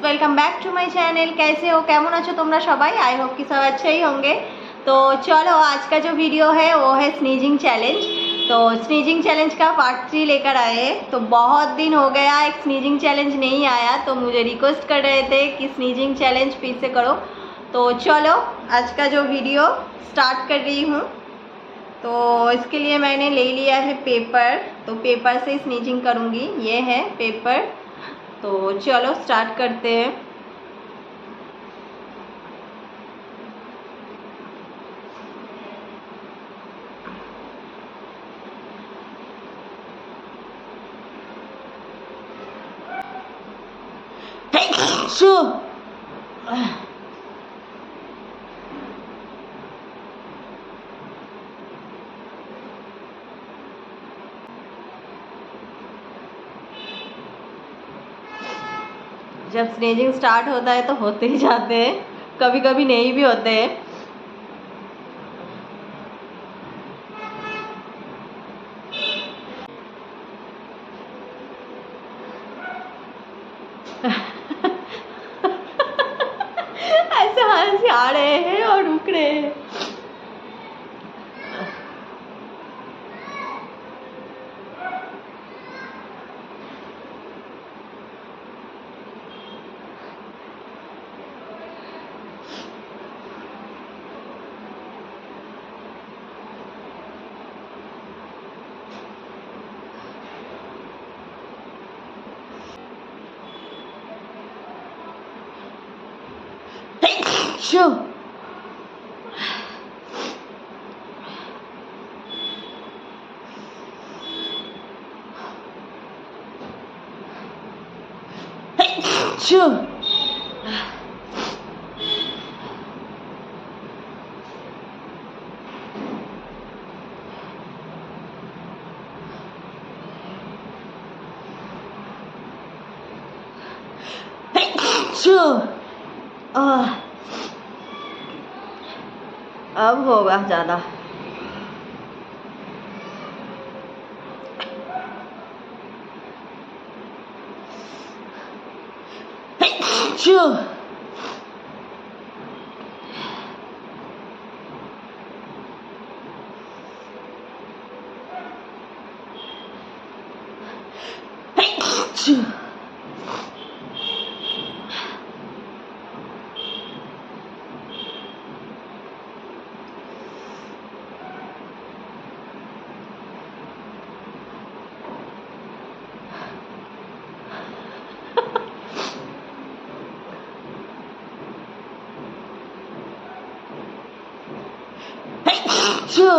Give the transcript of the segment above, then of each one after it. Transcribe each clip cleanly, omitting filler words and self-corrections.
Welcome back to my channel. कैसे हो, केमन आछो তোমরা সবাই? आई होप कि सब अच्छे ही होंगे। तो चलो आज का जो वीडियो है वो है स्नीजिंग चैलेंज। तो स्नीजिंग चैलेंज का पार्ट 3 लेकर आए हैं। तो बहुत दिन हो गया एक स्नीजिंग चैलेंज नहीं आया, तो मुझे रिक्वेस्ट कर रहे थे कि स्नीजिंग चैलेंज फिर से करो। तो चलो आज का जो वीडियो स्टार्ट कर रही हूँ। तो इसके लिए मैंने ले लिया है पेपर, तो पेपर से स्नीजिंग करूँगी। ये है पेपर, तो चलो स्टार्ट करते हैं। शो जब स्नेजिंग स्टार्ट होता है तो होते ही जाते हैं, कभी कभी नहीं भी होते हैं। ऐसे हंसी आ रहे हैं और रुक रहे हैं। शो शो शो अब होगा ज़्यादा। शो शो शो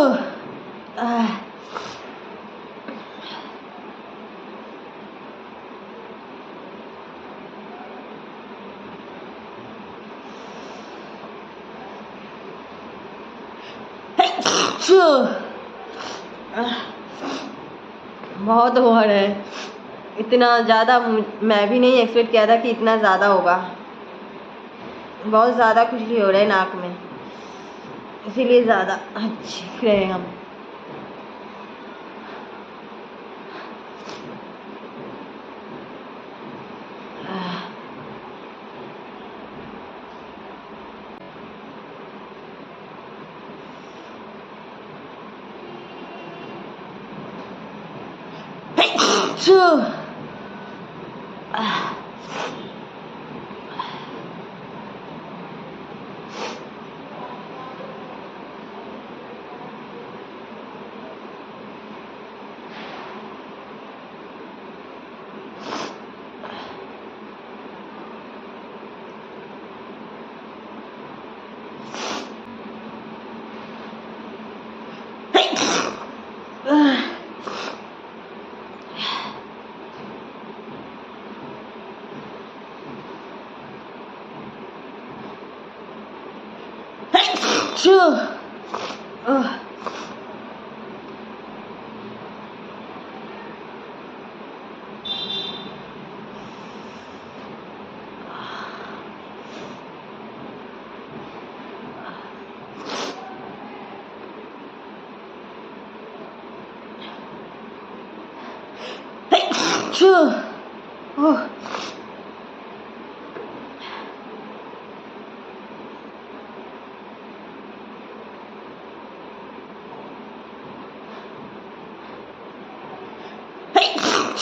शो बहुत ओवर है। इतना ज़्यादा मैं भी नहीं एक्सपेक्ट किया था कि इतना ज़्यादा होगा। बहुत ज़्यादा खुजली हो रहा है नाक में, इसीलिए ज़्यादा अच्छे रहे हम। शो शो शो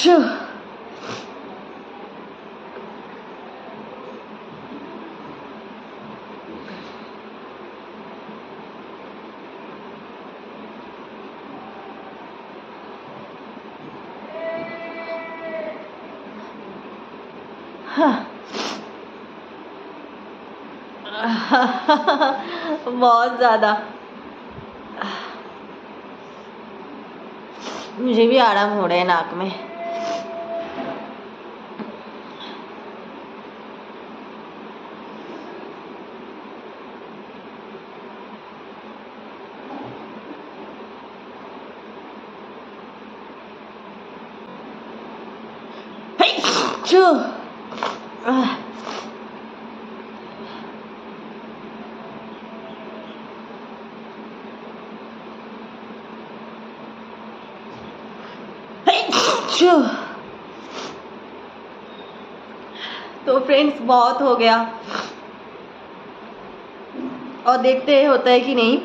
छू। बहुत ज़्यादा। मुझे भी आराम हो रहा है नाक में। छू। तो फ्रेंड्स बहुत हो गया, और देखते हैं होता है कि नहीं।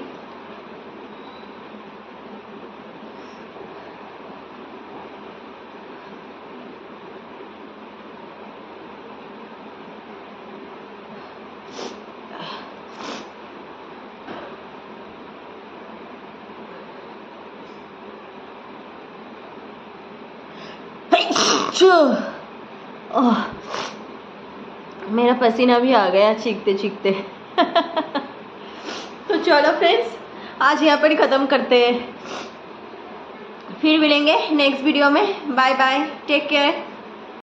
ओह, मेरा पसीना भी आ गया चीखते चीखते। तो चलो फ्रेंड्स, आज यहाँ पर ही ख़त्म करते हैं, फिर मिलेंगे नेक्स्ट वीडियो में। Bye bye, take care.